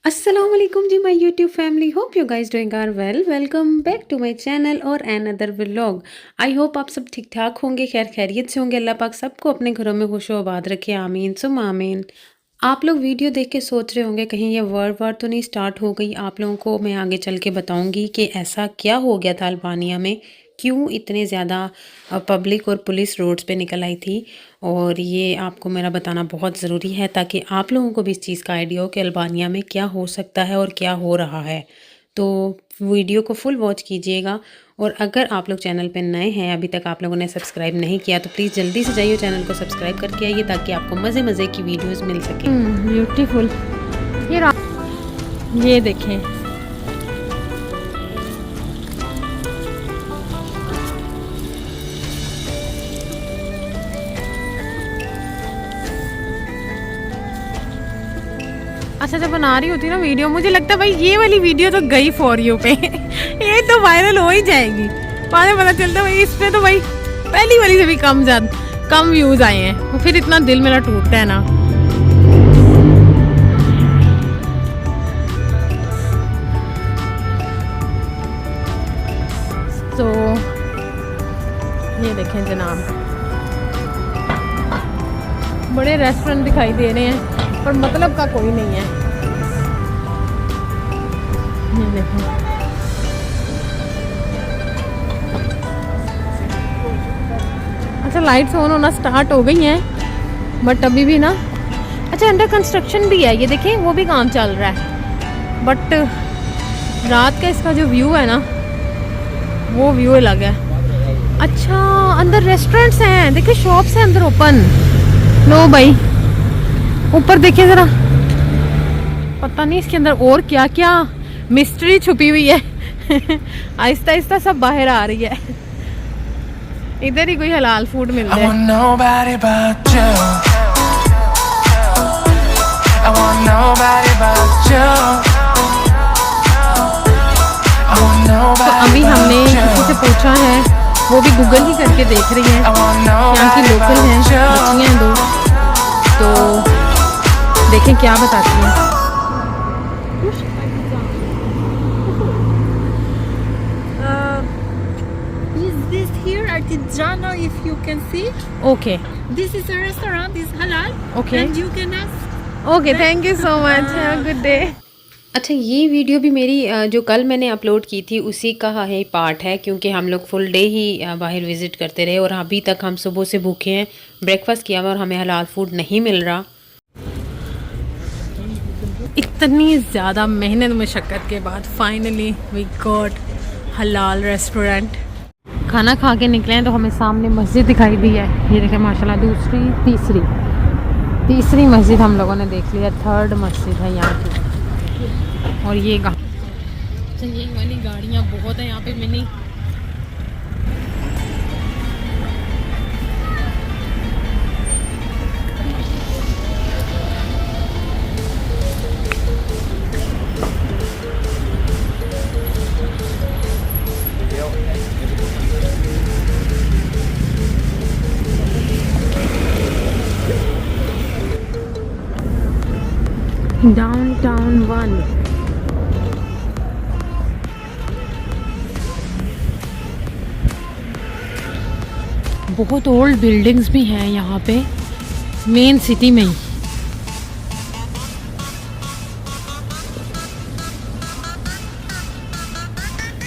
अस्सलाम वालेकुम जी, my YouTube family. Hope you guys doing are well. Welcome back to my channel और another vlog. I hope आप सब ठीक ठाक होंगे, खैर खैरियत से होंगे। अल्लाह पाक सबको अपने घरों में खुश आबाद रखे, आमीन सुम आमीन। आप लोग वीडियो देख के सोच रहे होंगे कहीं ये वर्ल्ड वार तो नहीं स्टार्ट हो गई। आप लोगों को मैं आगे चल के बताऊंगी कि ऐसा क्या हो गया था अल्बानिया में, क्यों इतने ज़्यादा पब्लिक और पुलिस रोड्स पे निकल आई थी। और ये आपको मेरा बताना बहुत ज़रूरी है ताकि आप लोगों को भी इस चीज़ का आइडिया हो कि अल्बानिया में क्या हो सकता है और क्या हो रहा है। तो वीडियो को फुल वॉच कीजिएगा। और अगर आप लोग चैनल पे नए हैं, अभी तक आप लोगों ने सब्सक्राइब नहीं किया, तो प्लीज़ जल्दी से जाइए चैनल को सब्सक्राइब करके आइए ताकि आपको मज़े मज़े की वीडियोस मिल सके। ब्यूटीफुल। ये देखें, अच्छा जब बना रही होती ना वीडियो, मुझे लगता है भाई ये वाली वीडियो तो गई फॉर यू पे ये तो वायरल हो ही जाएगी। बाद में पता चलता है भाई इस पे तो भाई पहली वाली से भी कम व्यूज आए हैं। फिर इतना दिल मेरा टूटता है ना। तो ये देखें जनाब, बड़े रेस्टोरेंट दिखाई दे रहे हैं पर मतलब का कोई नहीं है। ये देखें, अच्छा लाइट्स ऑन होना स्टार्ट हो गई हैं बट अभी भी ना, अच्छा अंडर कंस्ट्रक्शन भी है। ये देखें वो भी काम चल रहा है बट रात का इसका जो व्यू है ना वो व्यू अलग है। अच्छा अंदर रेस्टोरेंट्स हैं, देखिए शॉप्स हैं अंदर ओपन। नो भाई ऊपर देखिए ज़रा, पता नहीं इसके अंदर और क्या क्या मिस्ट्री छुपी हुई है आहिस्ता आहिस्ता सब बाहर आ रही है। इधर ही कोई हलाल फूड मिल रहा है। तो अभी हमने किसी से पूछा है, वो भी गूगल ही करके देख रही है, यहाँ की लोकल हैं, बच्चियाँ हैं दो, तो देखें क्या बताती हैं। Is this here Artigiano? If you can see, okay this is a restaurant. Is halal. Okay. And you can ask. Okay, thank you so much, have a good day. अच्छा, ये वीडियो भी मेरी जो कल मैंने अपलोड की थी उसी का है पार्ट है, क्योंकि हम लोग फुल डे ही बाहर विज़िट करते रहे और अभी तक हम सुबह से भूखे हैं, ब्रेकफास्ट किया हुआ और हमें हलाल फूड नहीं मिल रहा। इतनी ज़्यादा मेहनत मशक्क़त के बाद फाइनली वी गॉट हलाल रेस्टोरेंट। खाना खा के निकले हैं तो हमें सामने मस्जिद दिखाई दी है। ये देखें माशाल्लाह, दूसरी तीसरी मस्जिद हम लोगों ने देख लिया, थर्ड मस्जिद है यहाँ की। और ये ये वाली गाड़ियाँ बहुत है यहाँ पे मिनी। डाउनटाउन 1 बहुत ओल्ड बिल्डिंग्स भी हैं यहाँ पे मेन सिटी में ही।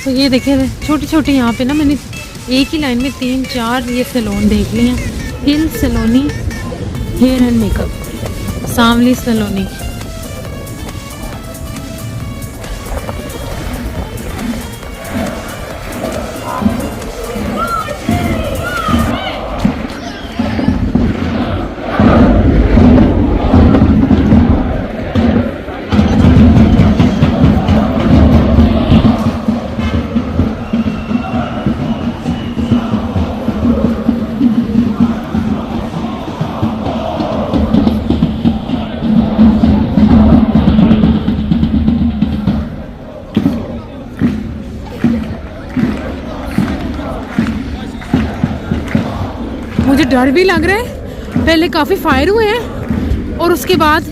तो ये देखे छोटी छोटी यहाँ पे ना, मैंने एक ही लाइन में 3-4 ये सैलून देख लिए हैं। हिल सैलोनी हेयर एंड मेकअप, सांवली सैलोनी। मुझे डर भी लग रहा है, पहले काफ़ी फायर हुए हैं और उसके बाद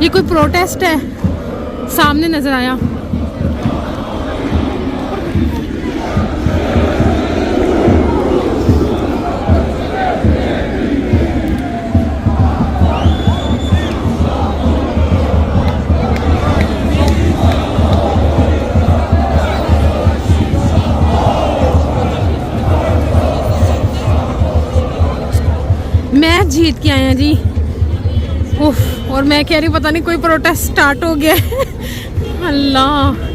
ये कोई प्रोटेस्ट है सामने नजर आया। मैच जीत के आए हैं जी। उफ, और मैं कह रही पता नहीं कोई प्रोटेस्ट स्टार्ट हो गया है। अल्लाह,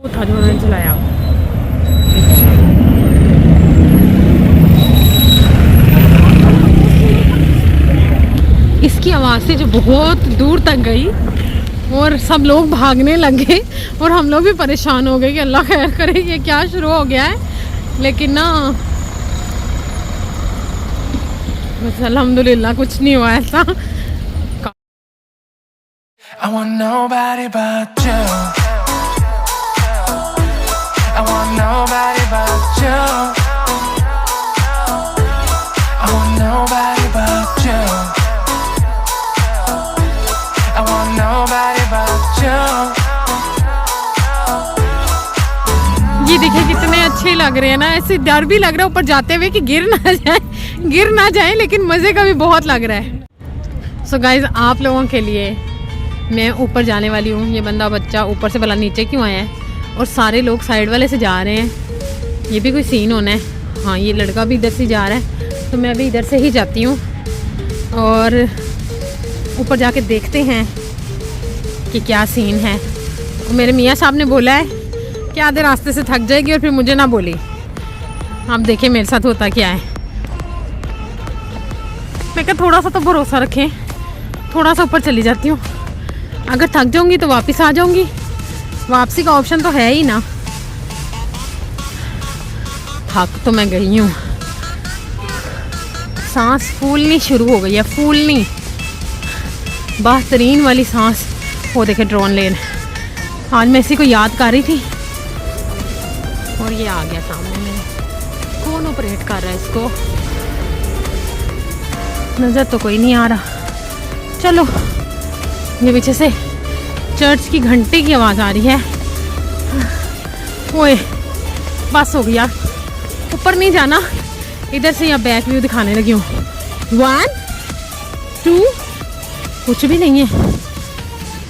वो था जो मैंने चलाया। इसकी आवाज़ से जो बहुत दूर तक गई और सब लोग भागने लगे और हम लोग भी परेशान हो गए कि अल्लाह खैर करे, ये क्या शुरू हो गया है। लेकिन ना बस अल्हम्दुलिल्लाह कुछ नहीं हुआ ऐसा। I want nobody but you. I want nobody but you. I want nobody but you. I want nobody but you. ये देखिए कितने अच्छे लग रहे हैं ना, ऐसे डर भी लग रहा है ऊपर जाते हुए कि गिर ना जाए, लेकिन मज़े का भी बहुत लग रहा है। सो गाइज, आप लोगों के लिए मैं ऊपर जाने वाली हूँ। ये बंदा बच्चा ऊपर से भला नीचे क्यों आया है और सारे लोग साइड वाले से जा रहे हैं। ये भी कोई सीन होना है। हाँ, ये लड़का भी इधर से जा रहा है तो मैं भी इधर से ही जाती हूँ और ऊपर जाके देखते हैं कि क्या सीन है। और मेरे मियाँ साहब ने बोला है कि आधे रास्ते से थक जाएगी और फिर मुझे ना बोली। आप देखिए मेरे साथ होता क्या है। मैं क्या थोड़ा सा तो भरोसा रखें, थोड़ा सा ऊपर चली जाती हूँ। अगर थक जाऊंगी तो वापस आ जाऊंगी, वापसी का ऑप्शन तो है ही ना। थक तो मैं गई हूँ, सांस फूलनी शुरू हो गई है, फूलनी बेहतरीन वाली सांस। वो देखे ड्रोन लेन, आज मैं इसी को याद कर रही थी और ये आ गया सामने मेरे। कौन ऑपरेट कर रहा है इसको, नज़र तो कोई नहीं आ रहा। चलो, ये पीछे से चर्च की घंटे की आवाज़ आ रही है। ओए, बस हो गया, ऊपर नहीं जाना। इधर से यहाँ बैक व्यू दिखाने लगी हूँ। 1 2 कुछ भी नहीं है।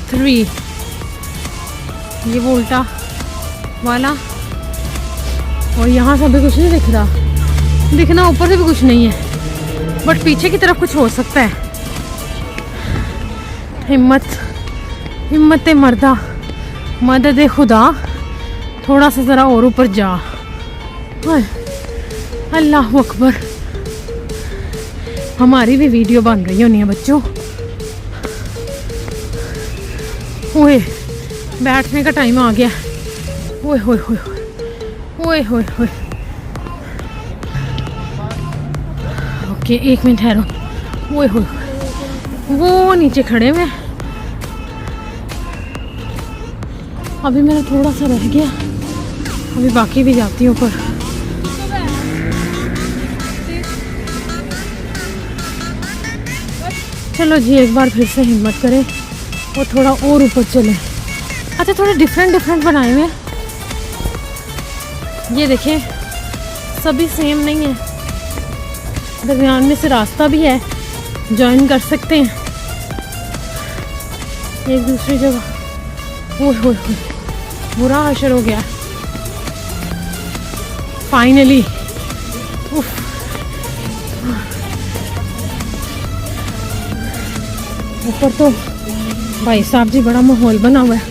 3 ये वो उल्टा वाला, और यहाँ से भी कुछ नहीं दिख रहा। दिखना ऊपर से भी कुछ नहीं है, बट पीछे की तरफ कुछ हो सकता है। हिम्मत मर्दा, मदद खुदा, थोड़ा सा ज़रा और ऊपर जा। अल्लाह अकबर। हमारी भी वीडियो बन रही होनी है बच्चों। ओए, बैठने का टाइम आ गया। ओए होए होए ओए होए होए। ओके, 1 मिनट ठहरो। ओए होए, वो नीचे खड़े हुए। अभी मेरा थोड़ा सा रह गया, अभी बाकी भी जाती हूँ ऊपर। चलो जी, एक बार फिर से हिम्मत करें और थोड़ा और ऊपर चलें। अच्छा, थोड़े डिफरेंट बनाए हुए। ये देखें, सभी सेम नहीं है, दरमियान में से रास्ता भी है, ज्वाइन कर सकते हैं एक दूसरी जगह। ओह हो, बुरा हशर हो गया। फाइनली ऊपर तो भाई साहब जी बड़ा माहौल बना हुआ है।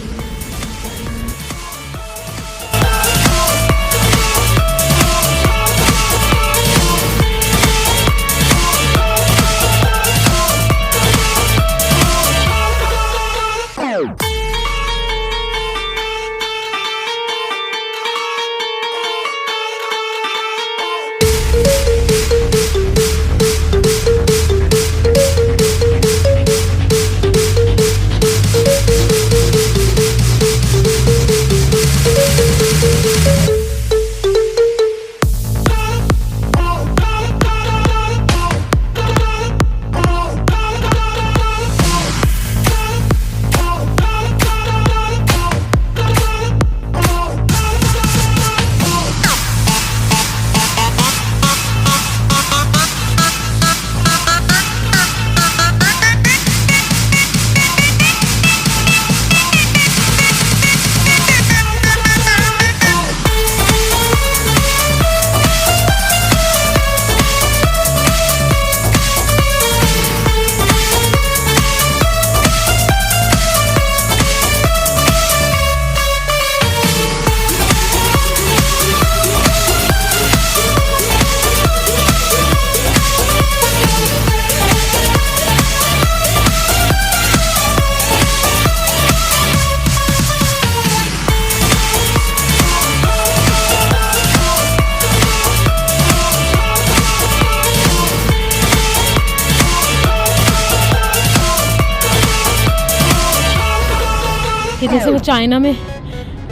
कि जैसे वो चाइना में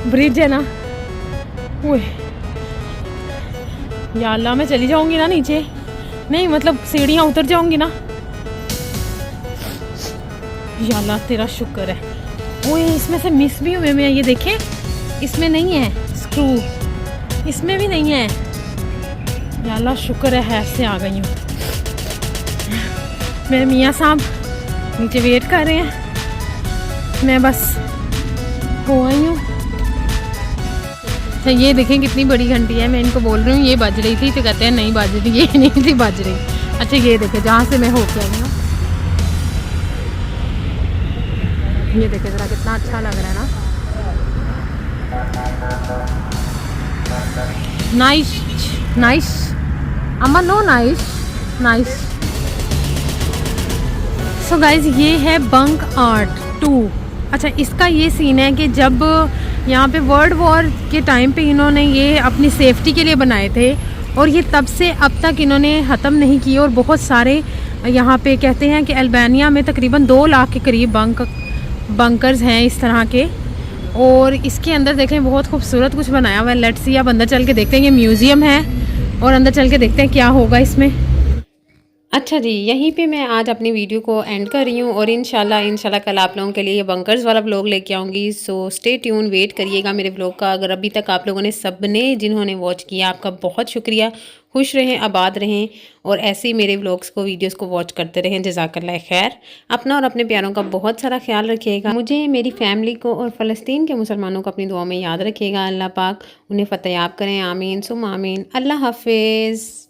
ब्रिज है ना, वो या अल्लाह मैं चली जाऊंगी ना नीचे, नहीं मतलब सीढ़ियाँ उतर जाऊंगी ना, या अल्लाह तेरा शुक्र है। ओए इसमें से मिस भी हुए मैं, ये देखें इसमें नहीं है स्क्रू, इसमें भी नहीं है, या अल्लाह शुक्र है से आ गई हूँ। मेरे मियाँ साहब नीचे वेट कर रहे हैं, मैं बस हो आई हूँ। अच्छा ये देखें कितनी बड़ी घंटी है, मैं इनको बोल रही हूँ ये बज रही थी तो कहते हैं नहीं बज रही, ये नहीं थी बज रही। अच्छा ये देखें जहाँ से मैं होके आई हूँ, ये देखें ज़रा कितना अच्छा लग रहा है ना। नाइस नाइस अम्मा, no nice nice. So guys ये है बंक आर्ट 2। अच्छा इसका ये सीन है कि जब यहाँ पे वर्ल्ड वॉर के टाइम पे इन्होंने ये अपनी सेफ्टी के लिए बनाए थे और ये तब से अब तक इन्होंने ख़त्म नहीं किए, और बहुत सारे यहाँ पे कहते हैं कि अल्बानिया में तकरीबन 2 लाख के करीब बंकर्स हैं इस तरह के। और इसके अंदर देखें बहुत खूबसूरत कुछ बनाया हुआ है। लेट्स सी अब अंदर चल के देखते हैं, ये म्यूज़ियम है और अंदर चल के देखते हैं क्या होगा इसमें। अच्छा जी, यहीं पे मैं आज अपनी वीडियो को एंड कर रही हूँ और इंशाल्लाह कल आप लोगों के लिए ये बंकर्स वाला व्लॉग लेके आऊँगी। सो स्टे ट्यून, वेट करिएगा मेरे व्लॉग का। अगर अभी तक आप लोगों ने सबने जिन्होंने वॉच किया आपका बहुत शुक्रिया। खुश रहें, आबाद रहें और ऐसे ही मेरे व्लॉग्स को, वीडियोस को वॉच करते रहें। जज़ाकल्लाह खैर। अपना और अपने प्यारों का बहुत सारा ख्याल रखिएगा। मुझे, मेरी फैमिली को और फ़लस्तीन के मुसलमानों को अपनी दुआ में याद रखिएगा। अल्लाह पाक उन्हें फ़तेह याब करें। आमीन सुम आमीन। अल्लाह हाफिज़।